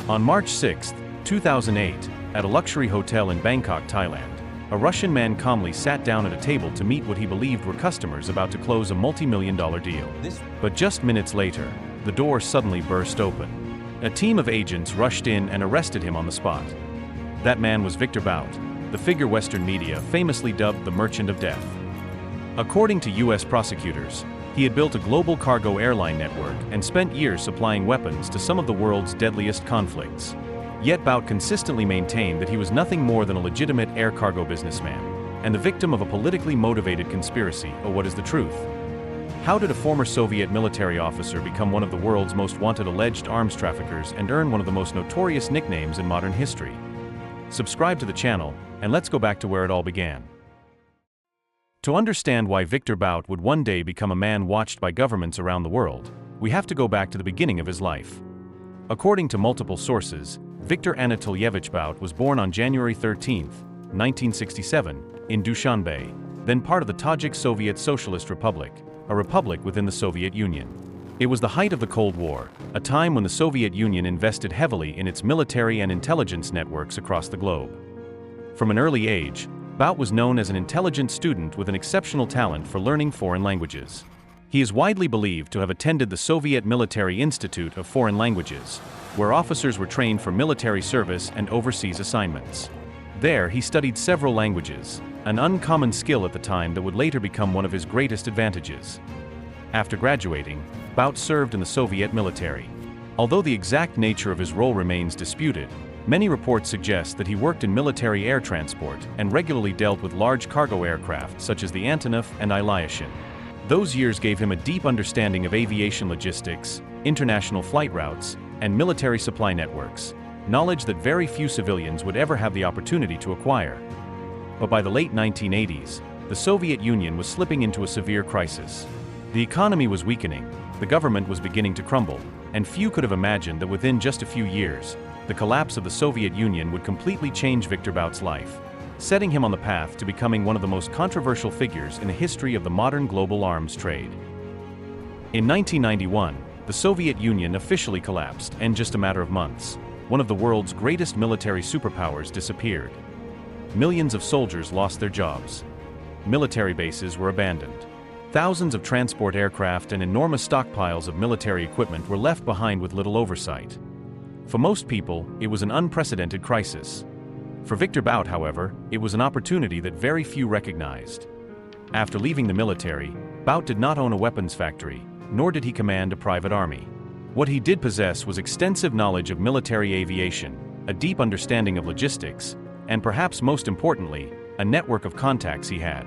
On March 6, 2008, at a luxury hotel in Bangkok, Thailand, a Russian man calmly sat down at a table to meet what he believed were customers about to close a multi-million-dollar deal. But just minutes later, the door suddenly burst open. A team of agents rushed in and arrested him on the spot. That man was Viktor Bout, the figure Western media famously dubbed the Merchant of Death. According to U.S. prosecutors, he had built a global cargo airline network and spent years supplying weapons to some of the world's deadliest conflicts. Yet Bout consistently maintained that he was nothing more than a legitimate air cargo businessman, and the victim of a politically motivated conspiracy. Or what is the truth? How did a former Soviet military officer become one of the world's most wanted alleged arms traffickers and earn one of the most notorious nicknames in modern history? Subscribe to the channel, and let's go back to where it all began. To understand why Viktor Bout would one day become a man watched by governments around the world, we have to go back to the beginning of his life. According to multiple sources, Viktor Anatolyevich Bout was born on January 13, 1967, in Dushanbe, then part of the Tajik Soviet Socialist Republic, a republic within the Soviet Union. It was the height of the Cold War, a time when the Soviet Union invested heavily in its military and intelligence networks across the globe. From an early age, Bout was known as an intelligent student with an exceptional talent for learning foreign languages. He is widely believed to have attended the Soviet Military Institute of Foreign Languages, where officers were trained for military service and overseas assignments. There he studied several languages, an uncommon skill at the time that would later become one of his greatest advantages. After graduating, Bout served in the Soviet military. Although the exact nature of his role remains disputed, many reports suggest that he worked in military air transport and regularly dealt with large cargo aircraft such as the Antonov and Ilyushin. Those years gave him a deep understanding of aviation logistics, international flight routes, and military supply networks, knowledge that very few civilians would ever have the opportunity to acquire. But by the late 1980s, the Soviet Union was slipping into a severe crisis. The economy was weakening, the government was beginning to crumble, and few could have imagined that within just a few years, the collapse of the Soviet Union would completely change Viktor Bout's life, setting him on the path to becoming one of the most controversial figures in the history of the modern global arms trade. In 1991, the Soviet Union officially collapsed, and in just a matter of months, one of the world's greatest military superpowers disappeared. Millions of soldiers lost their jobs. Military bases were abandoned. Thousands of transport aircraft and enormous stockpiles of military equipment were left behind with little oversight. For most people, it was an unprecedented crisis. For Viktor Bout, however, it was an opportunity that very few recognized. After leaving the military, Bout did not own a weapons factory, nor did he command a private army. What he did possess was extensive knowledge of military aviation, a deep understanding of logistics, and perhaps most importantly, a network of contacts he had.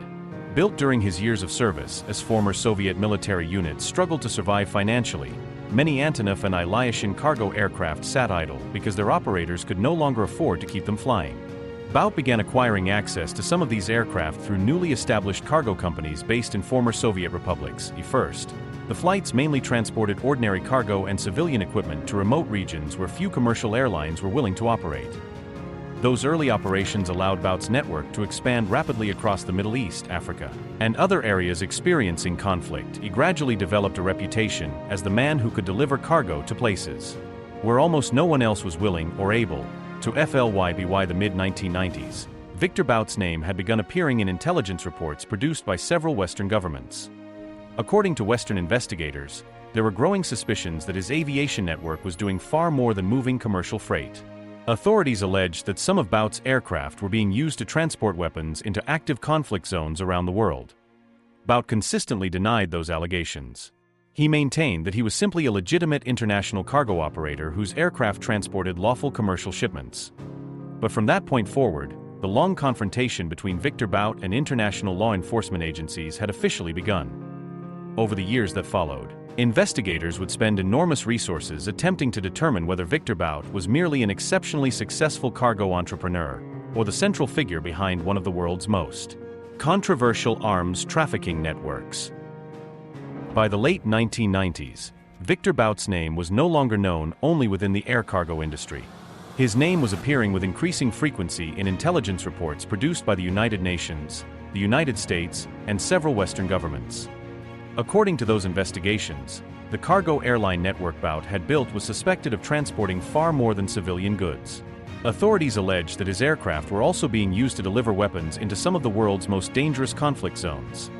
Built during his years of service as former Soviet military units struggled to survive financially, many Antonov and Ilyushin cargo aircraft sat idle because their operators could no longer afford to keep them flying. Bout began acquiring access to some of these aircraft through newly established cargo companies based in former Soviet republics. First, the flights mainly transported ordinary cargo and civilian equipment to remote regions where few commercial airlines were willing to operate. Those early operations allowed Bout's network to expand rapidly across the Middle East, Africa, and other areas experiencing conflict. He gradually developed a reputation as the man who could deliver cargo to places where almost no one else was willing or able to. By the mid-1990s, Viktor Bout's name had begun appearing in intelligence reports produced by several Western governments. According to Western investigators, there were growing suspicions that his aviation network was doing far more than moving commercial freight. Authorities alleged that some of Bout's aircraft were being used to transport weapons into active conflict zones around the world. Bout consistently denied those allegations. He maintained that he was simply a legitimate international cargo operator whose aircraft transported lawful commercial shipments. But from that point forward, the long confrontation between Viktor Bout and international law enforcement agencies had officially begun. Over the years that followed, investigators would spend enormous resources attempting to determine whether Viktor Bout was merely an exceptionally successful cargo entrepreneur or the central figure behind one of the world's most controversial arms trafficking networks. By the late 1990s, Viktor Bout's name was no longer known only within the air cargo industry. His name was appearing with increasing frequency in intelligence reports produced by the United Nations, the United States, and several Western governments. According to those investigations, The cargo airline network Bout had built was suspected of transporting far more than civilian goods. Authorities alleged that his aircraft were also being used to deliver weapons into some of the world's most dangerous conflict zones.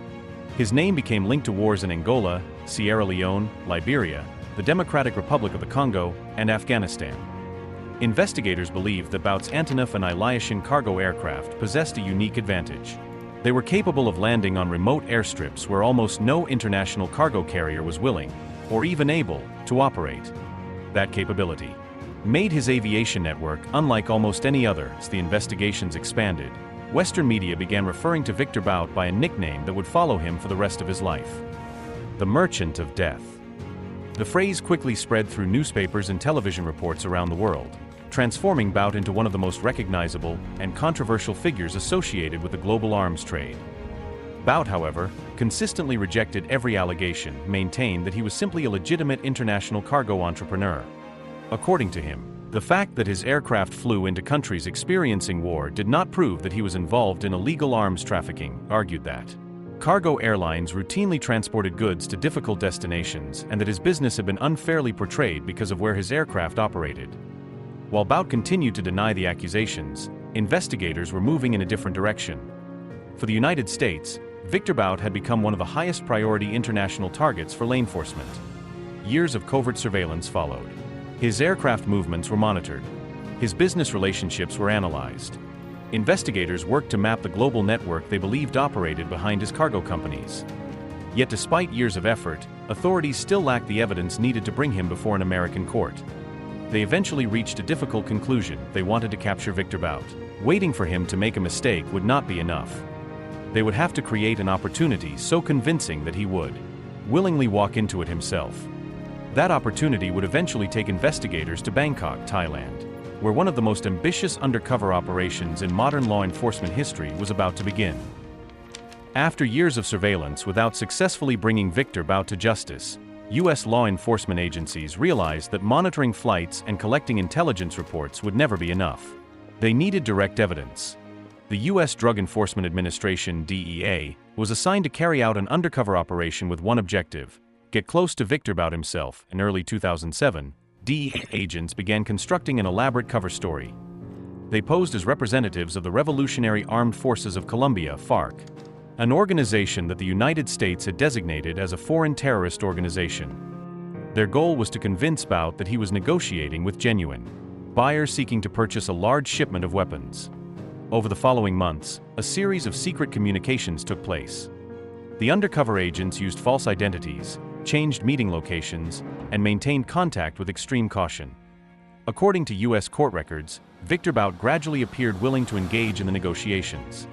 His name became linked to wars in Angola, Sierra Leone, Liberia, the Democratic Republic of the Congo, and Afghanistan. Investigators believed that Bout's Antonov and Ilyushin cargo aircraft possessed a unique advantage. They were capable of landing on remote airstrips where almost no international cargo carrier was willing, or even able, to operate. That capability made his aviation network unlike almost any other. As the investigations expanded, Western media began referring to Viktor Bout by a nickname that would follow him for the rest of his life: the Merchant of Death. The phrase quickly spread through newspapers and television reports around the world, transforming Bout into one of the most recognizable and controversial figures associated with the global arms trade. Bout, however, consistently rejected every allegation, maintained that he was simply a legitimate international cargo entrepreneur. According to him, the fact that his aircraft flew into countries experiencing war did not prove that he was involved in illegal arms trafficking. Argued that cargo airlines routinely transported goods to difficult destinations and that his business had been unfairly portrayed because of where his aircraft operated. While Bout continued to deny the accusations, investigators were moving in a different direction. For the United States, Viktor Bout had become one of the highest priority international targets for law enforcement. Years of covert surveillance followed. His aircraft movements were monitored. His business relationships were analyzed. Investigators worked to map the global network they believed operated behind his cargo companies. Yet despite years of effort, authorities still lacked the evidence needed to bring him before an American court. They eventually reached a difficult conclusion: they wanted to capture Viktor Bout. Waiting for him to make a mistake would not be enough. They would have to create an opportunity so convincing that he would willingly walk into it himself. That opportunity would eventually take investigators to Bangkok, Thailand, where one of the most ambitious undercover operations in modern law enforcement history was about to begin. After years of surveillance without successfully bringing Viktor Bout to justice, U.S. law enforcement agencies realized that monitoring flights and collecting intelligence reports would never be enough. They needed direct evidence. The U.S. Drug Enforcement Administration (DEA) was assigned to carry out an undercover operation with one objective: get close to Viktor Bout himself. In early 2007, DEA agents began constructing an elaborate cover story. They posed as representatives of the Revolutionary Armed Forces of Colombia (FARC), an organization that the United States had designated as a foreign terrorist organization. Their goal was to convince Bout that he was negotiating with genuine buyers seeking to purchase a large shipment of weapons. Over the following months, a series of secret communications took place. The undercover agents used false identities, changed meeting locations, and maintained contact with extreme caution. According to U.S. court records, Viktor Bout gradually appeared willing to engage in the negotiations.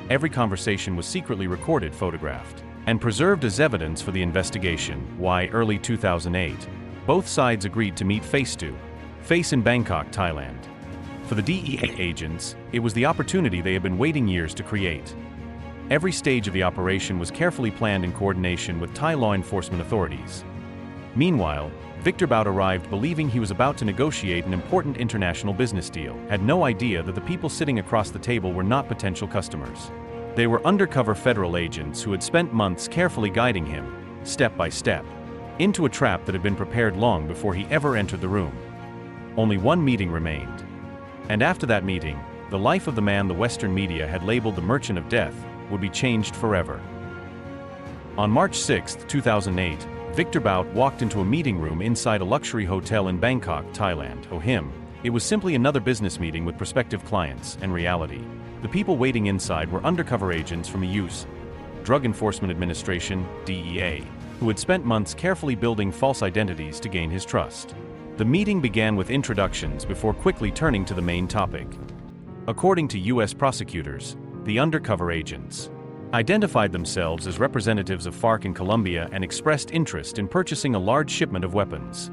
Every conversation was secretly recorded, photographed, and preserved as evidence for the investigation. Why, early 2008, both sides agreed to meet face-to-face in Bangkok, Thailand. For the DEA agents, it was the opportunity they had been waiting years to create. Every stage of the operation was carefully planned in coordination with Thai law enforcement authorities. Meanwhile, Viktor Bout arrived believing he was about to negotiate an important international business deal, had no idea that the people sitting across the table were not potential customers. They were undercover federal agents who had spent months carefully guiding him, step by step, into a trap that had been prepared long before he ever entered the room. Only one meeting remained. And after that meeting, the life of the man the Western media had labeled the Merchant of Death would be changed forever. On March 6, 2008, Viktor Bout walked into a meeting room inside a luxury hotel in Bangkok, Thailand. To him, it was simply another business meeting with prospective clients. In reality, the people waiting inside were undercover agents from the U.S. Drug Enforcement Administration (DEA), who had spent months carefully building false identities to gain his trust. The meeting began with introductions before quickly turning to the main topic. According to U.S. prosecutors, the undercover agents identified themselves as representatives of FARC in Colombia and expressed interest in purchasing a large shipment of weapons.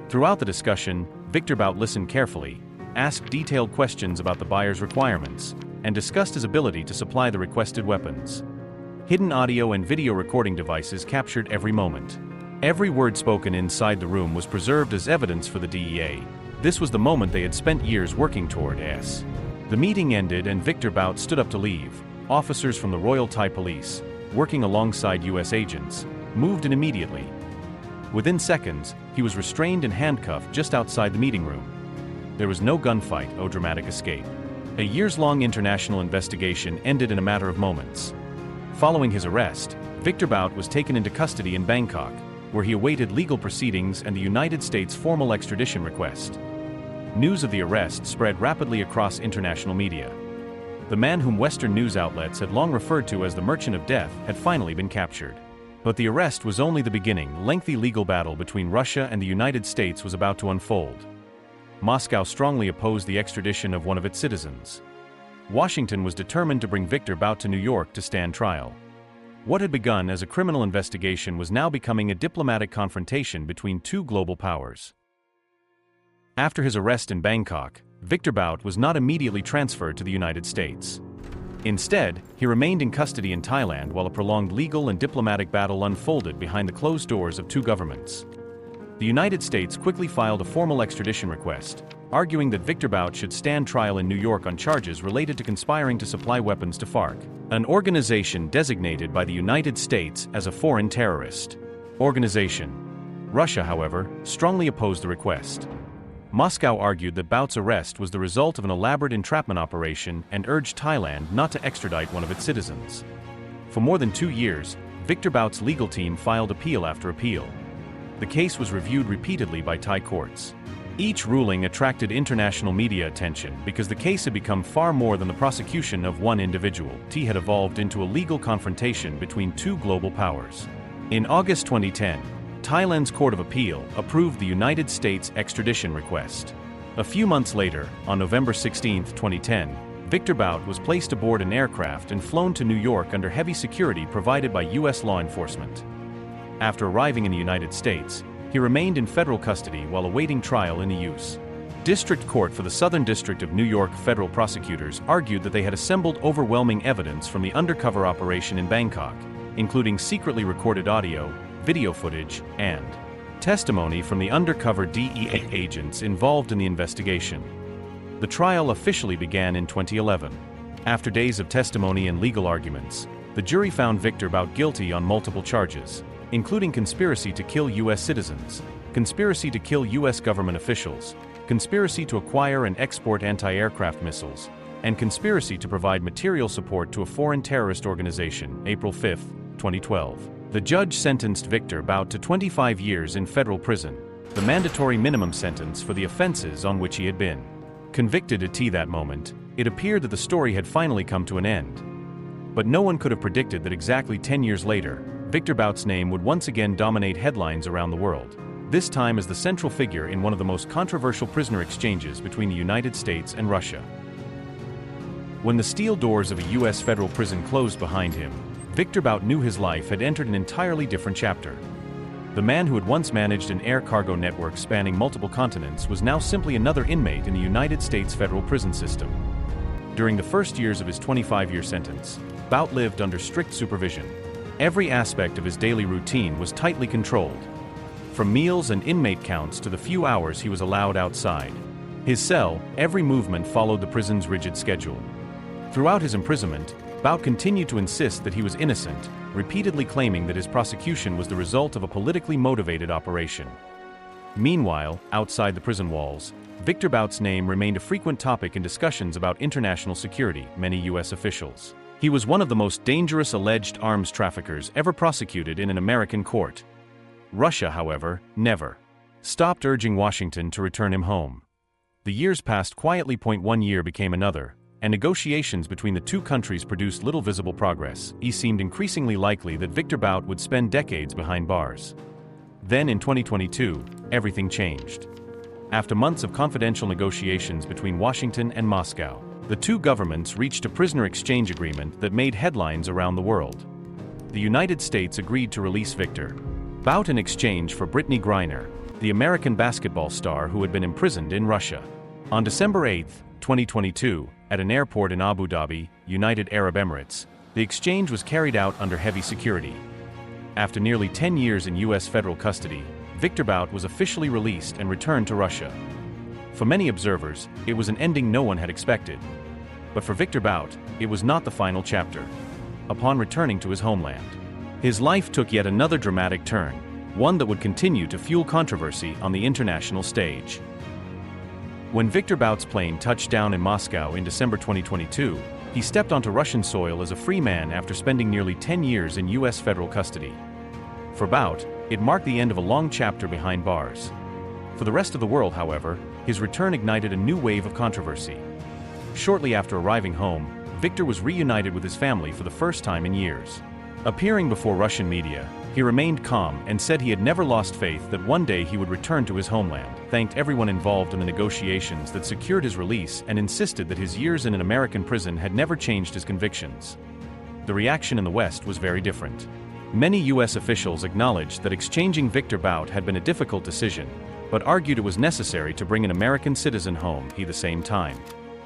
Throughout the discussion, Viktor Bout listened carefully, asked detailed questions about the buyer's requirements, and discussed his ability to supply the requested weapons. Hidden audio and video recording devices captured every moment. Every word spoken inside the room was preserved as evidence for the DEA. This was the moment they had spent years working toward. The meeting ended and Viktor Bout stood up to leave. Officers from the Royal Thai Police, working alongside U.S. agents, moved in immediately. Within seconds, he was restrained and handcuffed just outside the meeting room. There was no gunfight, or dramatic escape. A years-long international investigation ended in a matter of moments. Following his arrest, Viktor Bout was taken into custody in Bangkok, where he awaited legal proceedings and the United States' formal extradition request. News of the arrest spread rapidly across international media. The man whom Western news outlets had long referred to as the Merchant of Death had finally been captured. But the arrest was only the beginning. Lengthy legal battle between Russia and the United States was about to unfold. Moscow strongly opposed the extradition of one of its citizens. Washington was determined to bring Viktor Bout to New York to stand trial. What had begun as a criminal investigation was now becoming a diplomatic confrontation between two global powers. After his arrest in Bangkok, Viktor Bout was not immediately transferred to the United States. Instead, he remained in custody in Thailand while a prolonged legal and diplomatic battle unfolded behind the closed doors of two governments. The United States quickly filed a formal extradition request, arguing that Viktor Bout should stand trial in New York on charges related to conspiring to supply weapons to FARC, an organization designated by the United States as a foreign terrorist organization. Russia, however, strongly opposed the request. Moscow argued that Bout's arrest was the result of an elaborate entrapment operation and urged Thailand not to extradite one of its citizens. For more than 2 years, Viktor Bout's legal team filed appeal after appeal. The case was reviewed repeatedly by Thai courts. Each ruling attracted international media attention because the case had become far more than the prosecution of one individual. It had evolved into a legal confrontation between two global powers. In August 2010, Thailand's Court of Appeal approved the United States extradition request. A few months later, on November 16, 2010, Viktor Bout was placed aboard an aircraft and flown to New York under heavy security provided by U.S. law enforcement. After arriving in the United States, he remained in federal custody while awaiting trial in the U.S. District Court for the Southern District of New York federal prosecutors argued that they had assembled overwhelming evidence from the undercover operation in Bangkok, including secretly recorded audio, video footage, and testimony from the undercover DEA agents involved in the investigation. The trial officially began in 2011. After days of testimony and legal arguments, the jury found Viktor Bout guilty on multiple charges, including conspiracy to kill U.S. citizens, conspiracy to kill U.S. government officials, conspiracy to acquire and export anti-aircraft missiles, and conspiracy to provide material support to a foreign terrorist organization. April 5, 2012. The judge sentenced Viktor Bout to 25 years in federal prison, the mandatory minimum sentence for the offenses on which he had been convicted. At that moment, it appeared that the story had finally come to an end. But no one could have predicted that exactly 10 years later, Viktor Bout's name would once again dominate headlines around the world, this time as the central figure in one of the most controversial prisoner exchanges between the United States and Russia. When the steel doors of a U.S. federal prison closed behind him, Viktor Bout knew his life had entered an entirely different chapter. The man who had once managed an air cargo network spanning multiple continents was now simply another inmate in the United States federal prison system. During the first years of his 25-year sentence, Bout lived under strict supervision. Every aspect of his daily routine was tightly controlled, from meals and inmate counts to the few hours he was allowed outside his cell. Every movement followed the prison's rigid schedule. Throughout his imprisonment, Bout continued to insist that he was innocent, repeatedly claiming that his prosecution was the result of a politically motivated operation. Meanwhile, outside the prison walls, Viktor Bout's name remained a frequent topic in discussions about international security. Many U.S. officials. He was one of the most dangerous alleged arms traffickers ever prosecuted in an American court. Russia, however, never stopped urging Washington to return him home. The years passed quietly. 1 year became another, and negotiations between the two countries produced little visible progress. It seemed increasingly likely that Viktor Bout would spend decades behind bars. Then in 2022, everything changed. After months of confidential negotiations between Washington and Moscow, the two governments reached a prisoner exchange agreement that made headlines around the world. The United States agreed to release Viktor Bout in exchange for Brittany Griner, the American basketball star who had been imprisoned in Russia. On December 8, 2022, at an airport in Abu Dhabi, United Arab Emirates, the exchange was carried out under heavy security. After nearly 10 years in U.S. federal custody, Viktor Bout was officially released and returned to Russia. For many observers, it was an ending no one had expected. But for Viktor Bout, it was not the final chapter. Upon returning to his homeland, his life took yet another dramatic turn. one that would continue to fuel controversy on the international stage. When Viktor Bout's plane touched down in Moscow in December 2022, he stepped onto Russian soil as a free man after spending nearly 10 years in U.S. federal custody. For Bout, it marked the end of a long chapter behind bars. For the rest of the world, however, his return ignited a new wave of controversy. Shortly after arriving home, Viktor was reunited with his family for the first time in years. Appearing before Russian media, he remained calm and said he had never lost faith that one day he would return to his homeland, thanked everyone involved in the negotiations that secured his release, and insisted that his years in an American prison had never changed his convictions. The reaction in the West was very different. Many U.S. officials acknowledged that exchanging Viktor Bout had been a difficult decision, but argued it was necessary to bring an American citizen home at the same time.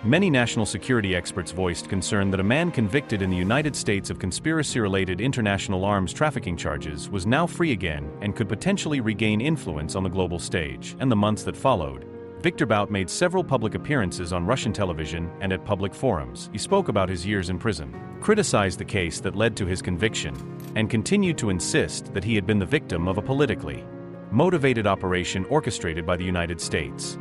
Many national security experts voiced concern that a man convicted in the United States of conspiracy-related international arms trafficking charges was now free again and could potentially regain influence on the global stage. In the months that followed, Viktor Bout made several public appearances on Russian television and at public forums. He spoke about his years in prison, criticized the case that led to his conviction, and continued to insist that he had been the victim of a politically motivated operation orchestrated by the United States.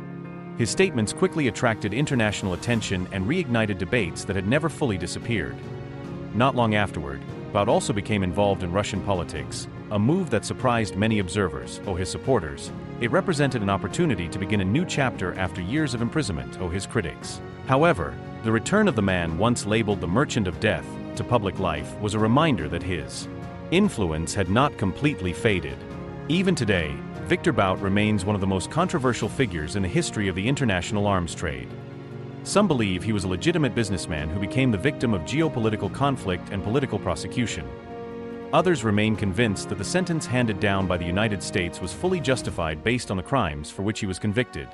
His statements quickly attracted international attention and reignited debates that had never fully disappeared. Not long afterward, Bout also became involved in Russian politics, a move that surprised many observers, his supporters. It represented an opportunity to begin a new chapter after years of imprisonment, his critics. However, the return of the man once labeled the Merchant of Death to public life was a reminder that his influence had not completely faded. Even today, Viktor Bout remains one of the most controversial figures in the history of the international arms trade. Some believe he was a legitimate businessman who became the victim of geopolitical conflict and political prosecution. Others remain convinced that the sentence handed down by the United States was fully justified based on the crimes for which he was convicted.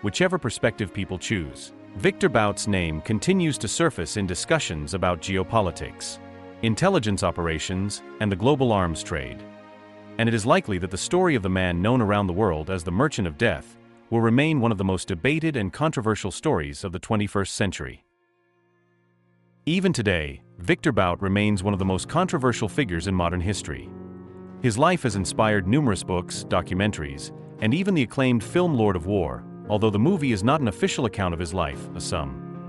Whichever perspective people choose, Viktor Bout's name continues to surface in discussions about geopolitics, intelligence operations, and the global arms trade. And it is likely that the story of the man known around the world as the Merchant of Death will remain one of the most debated and controversial stories of the 21st century. Even today, Viktor Bout remains one of the most controversial figures in modern history. His life has inspired numerous books, documentaries, and even the acclaimed film Lord of War, although the movie is not an official account of his life.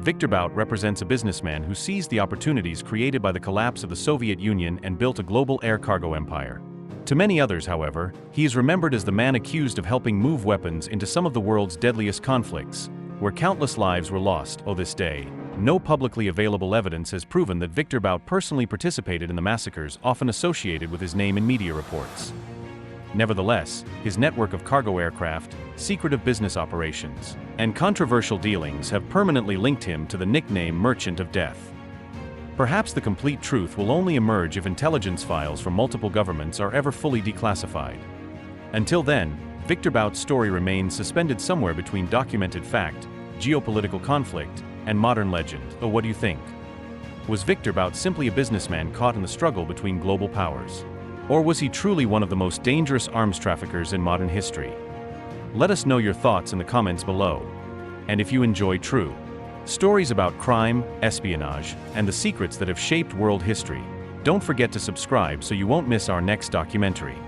Viktor Bout represents a businessman who seized the opportunities created by the collapse of the Soviet Union and built a global air cargo empire. To many others, however, he is remembered as the man accused of helping move weapons into some of the world's deadliest conflicts, where countless lives were lost. This day, no publicly available evidence has proven that Viktor Bout personally participated in the massacres often associated with his name in media reports. Nevertheless, his network of cargo aircraft, secretive business operations, and controversial dealings have permanently linked him to the nickname Merchant of Death. Perhaps the complete truth will only emerge if intelligence files from multiple governments are ever fully declassified. Until then, Viktor Bout's story remains suspended somewhere between documented fact, geopolitical conflict, and modern legend. What do you think? Was Viktor Bout simply a businessman caught in the struggle between global powers? Or was he truly one of the most dangerous arms traffickers in modern history? Let us know your thoughts in the comments below. And if you enjoy true stories about crime, espionage, and the secrets that have shaped world history, don't forget to subscribe so you won't miss our next documentary.